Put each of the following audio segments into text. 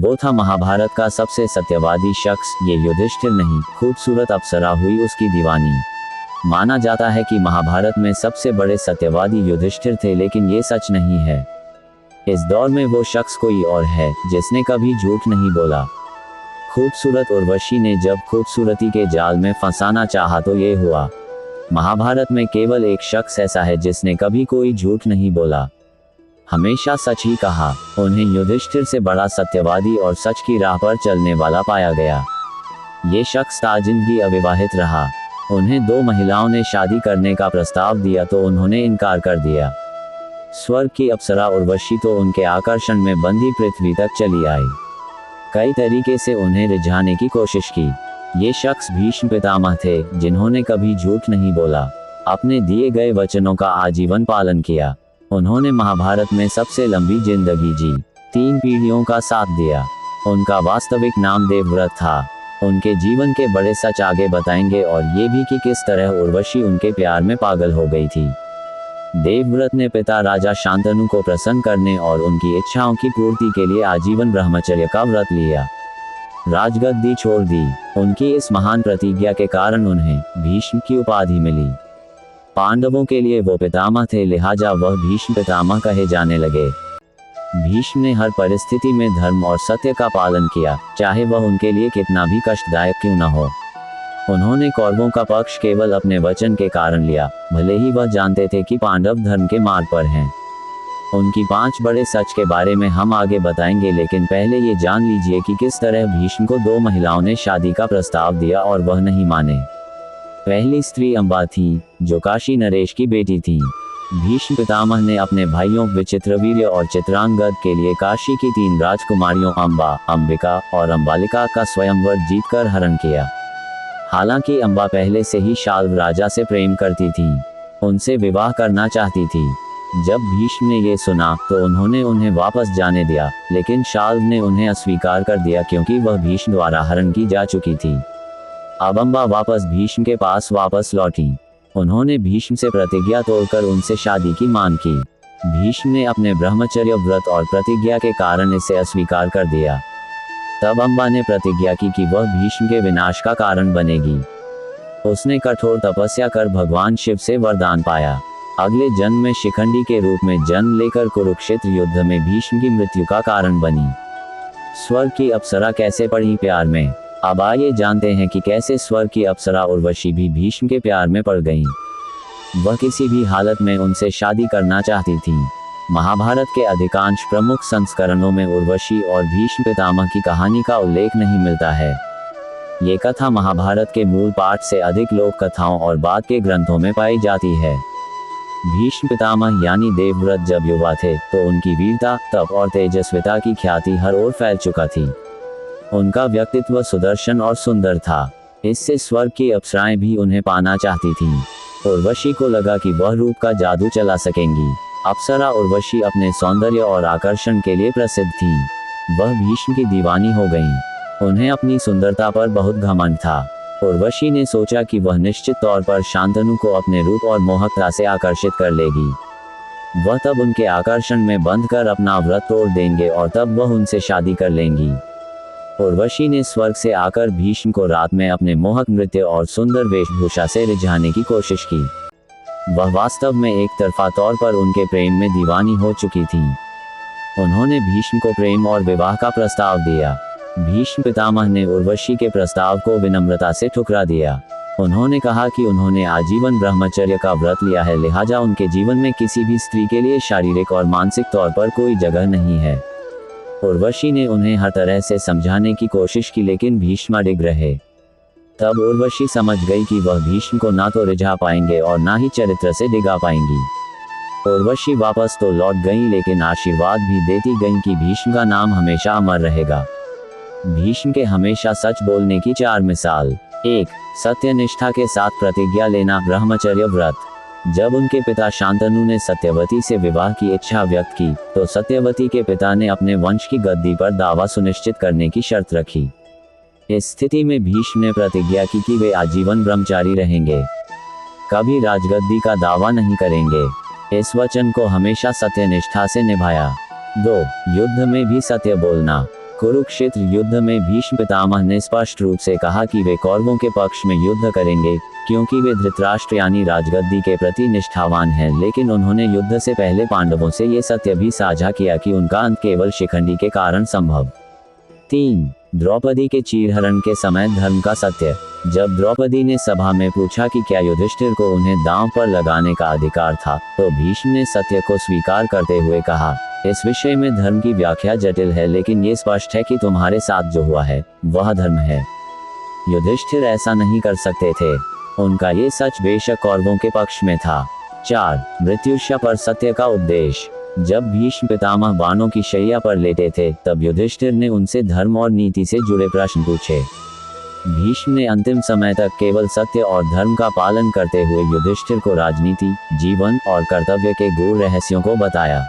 वो था महाभारत का सबसे सत्यवादी शख्स। ये युधिष्ठिर नहीं, खूबसूरत अप्सरा हुई उसकी दीवानी। माना जाता है कि महाभारत में सबसे बड़े सत्यवादी युधिष्ठिर थे, लेकिन ये सच नहीं है। इस दौर में वो शख्स कोई और है जिसने कभी झूठ नहीं बोला। खूबसूरत उर्वशी ने जब खूबसूरती के जाल में फंसाना चाहा तो ये हुआ। महाभारत में केवल एक शख्स ऐसा है जिसने कभी कोई झूठ नहीं बोला, हमेशा सच ही कहा। उन्हें युधिष्ठिर से बड़ा सत्यवादी और सच की राह पर चलने वाला पाया गया। ये शख्स ताजिंदगी अविवाहित रहा। उन्हें 2 महिलाओं ने शादी करने का प्रस्ताव दिया तो उन्होंने इनकार कर दिया। स्वर्ग की अप्सरा उर्वशी तो उनके आकर्षण में बंधी पृथ्वी तक चली आई। कई तरीके से उन्हें रिझाने की कोशिश की। ये शख्स भीष्म पितामह थे, जिन्होंने कभी झूठ नहीं बोला, अपने दिए गए वचनों का आजीवन पालन किया। उन्होंने महाभारत में सबसे लंबी जिंदगी जी, 3 पीढ़ियों का साथ दिया। उनका वास्तविक नाम देवव्रत था। उनके जीवन के बड़े सच आगे बताएंगे, और ये भी कि किस तरह उर्वशी उनके प्यार में पागल हो गई थी। देवव्रत ने पिता राजा शांतनु को प्रसन्न करने और उनकी इच्छाओं की पूर्ति के लिए आजीवन ब्रह्मचर्य का व्रत लिया। राजगद्दी छोड़ दी। उनकी इस महान प्रतिज्ञा के कारण उन्हें भीष्म की उपाधि मिली। पांडवों के लिए वो पितामह थे, लिहाजा वह भीष्म पितामह कहे जाने लगे। भीष्म ने हर परिस्थिति में धर्म और सत्य का पालन किया, चाहे वह उनके लिए कितना भी कष्टदायक क्यों न हो। उन्होंने कौरवों का पक्ष केवल अपने वचन के कारण लिया, भले ही वह जानते थे कि पांडव धर्म के मार्ग पर हैं। उनकी 5 बड़े सच के बारे में हम आगे बताएंगे, लेकिन पहले ये जान लीजिए कि किस तरह भीष्म को 2 महिलाओं ने शादी का प्रस्ताव दिया और वह नहीं माने। पहली स्त्री अंबा थी, जो काशी नरेश की बेटी थी। भीष्म पितामह ने अपने भाइयों विचित्रवीर्य और चित्रांगद के लिए काशी की 3 राजकुमारियों अंबा, अंबिका और अंबालिका का स्वयंवर जीतकर हरण किया। हालांकि अंबा पहले से ही शाल्व राजा से प्रेम करती थी, उनसे विवाह करना चाहती थी। जब भीष्म ने ये सुना तो उन्होंने उन्हें वापस जाने दिया, लेकिन शाल्व ने उन्हें अस्वीकार कर दिया क्योंकि वह भीष्म द्वारा हरण की जा चुकी थी। अब अंबा वापस भीष्म के पास वापस लौटी। उन्होंने भीष्म से प्रतिज्ञा तोड़कर उनसे शादी की मांग की। भीष्म ने अपने ब्रह्मचर्य व्रत और प्रतिज्ञा के कारण इसे अस्वीकार कर दिया। तब अंबा ने प्रतिज्ञा की कि वह भीष्म के विनाश का कारण बनेगी। उसने कठोर तपस्या कर भगवान शिव से वरदान पाया। अगले जन्म में शिखंडी के रूप में जन्म लेकर कुरुक्षेत्र युद्ध में भीष्म की मृत्यु का कारण बनी। स्वर्ग की अप्सरा कैसे पड़ी प्यार में। अब आइए जानते हैं कि कैसे स्वर्ग की अप्सरा उर्वशी भी भीष्म के प्यार में पड़ गईं। वह किसी भी हालत में उनसे शादी करना चाहती थीं। महाभारत के अधिकांश प्रमुख संस्करणों में उर्वशी और भीष्म पितामह की कहानी का उल्लेख नहीं मिलता है। ये कथा महाभारत के मूल पाठ से अधिक लोक कथाओं और बाद के ग्रंथों में पाई जाती है। भीष्म पितामह यानी देवव्रत जब युवा थे तो उनकी वीरता, तप और तेजस्विता की ख्याति हर ओर फैल चुका थी। उनका व्यक्तित्व सुदर्शन और सुंदर था। इससे स्वर्ग की अप्सराएं भी उन्हें पाना चाहती थीं। उर्वशी को लगा कि वह रूप का जादू चला सकेंगी। अप्सरा उर्वशी अपने सौंदर्य और आकर्षण के लिए प्रसिद्ध थीं। वह भीष्म की दीवानी हो गईं। उन्हें अपनी सुंदरता पर बहुत घमंड था। उर्वशी ने सोचा कि वह निश्चित तौर पर शांतनु को अपने रूप और मोहकता से आकर्षित कर लेगी। वह तब उनके आकर्षण में बंध कर अपना व्रत तोड़ देंगे और तब वह उनसे शादी कर लेंगी। उर्वशी ने स्वर्ग से आकर भीष्म को रात में अपने मोहक नृत्य और सुंदर वेशभूषा से रिझाने की कोशिश की। वह वास्तव में एक तरफा तौर पर उनके प्रेम में दीवानी हो चुकी थी। उन्होंने भीष्म को प्रेम और विवाह का प्रस्ताव दिया। भीष्म पितामह ने उर्वशी के प्रस्ताव को विनम्रता से ठुकरा दिया। उन्होंने कहा कि उन्होंने आजीवन ब्रह्मचर्य का व्रत लिया है, लिहाजा उनके जीवन में किसी भी स्त्री के लिए शारीरिक और मानसिक तौर पर कोई जगह नहीं है। उर्वशी ने उन्हें हर तरह से समझाने की कोशिश की, लेकिन भीष्म अडिग रहे। तब उर्वशी समझ गई कि वह भीष्म को ना तो रिझा पाएंगे और ना ही चरित्र से डिगा पाएंगी। उर्वशी वापस तो लौट गईं, लेकिन आशीर्वाद भी देती गईं कि भीष्म का नाम हमेशा अमर रहेगा। भीष्म के हमेशा सच बोलने की 4 मिसाल। 1. सत्यनिष्ठा के साथ प्रतिज्ञा लेना, ब्रह्मचर्य व्रत। जब उनके पिता शांतनु ने सत्यवती से विवाह की इच्छा व्यक्त की तो सत्यवती के पिता ने अपने वंश की गद्दी पर दावा सुनिश्चित करने की शर्त रखी। इस स्थिति में भीष्म ने प्रतिज्ञा की कि वे आजीवन ब्रह्मचारी रहेंगे, कभी राजगद्दी का दावा नहीं करेंगे। इस वचन को हमेशा सत्यनिष्ठा से निभाया। 2. युद्ध में भी सत्य बोलना। कुरुक्षेत्र युद्ध में भीष्म पितामह ने स्पष्ट रूप से कहा कि वे कौरवों के पक्ष में युद्ध करेंगे, क्योंकि वे धृतराष्ट्र यानी राजगद्दी के प्रति निष्ठावान हैं, लेकिन उन्होंने युद्ध से पहले पांडवों से ये सत्य भी साझा किया कि उनका अंत केवल शिखंडी के कारण संभव। 3. द्रौपदी के चीरहरण के समय धर्म का सत्य। जब द्रौपदी ने सभा में पूछा कि क्या युधिष्ठिर को उन्हें दांव पर लगाने का अधिकार था, तो भीष्म ने सत्य को स्वीकार करते हुए कहा, इस विषय में धर्म की व्याख्या जटिल है, लेकिन ये स्पष्ट है कि तुम्हारे साथ जो हुआ है वह धर्म है। युधिष्ठिर ऐसा नहीं कर सकते थे। उनका ये सच बेशक कौरवों के पक्ष में था। 4. मृत्युशा पर सत्य का उपदेश। जब भीष्म पितामह बाणों की शैया पर लेटे थे, तब युधिष्ठिर ने उनसे धर्म और नीति से जुड़े प्रश्न पूछे। भीष्म ने अंतिम समय तक केवल सत्य और धर्म का पालन करते हुए युधिष्ठिर को राजनीति, जीवन और कर्तव्य के गूढ़ रहस्यों को बताया।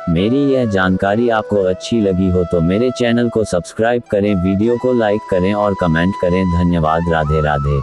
मेरी यह जानकारी आपको अच्छी लगी हो तो मेरे चैनल को सब्सक्राइब करें, वीडियो को लाइक करें और कमेंट करें। धन्यवाद। राधे राधे।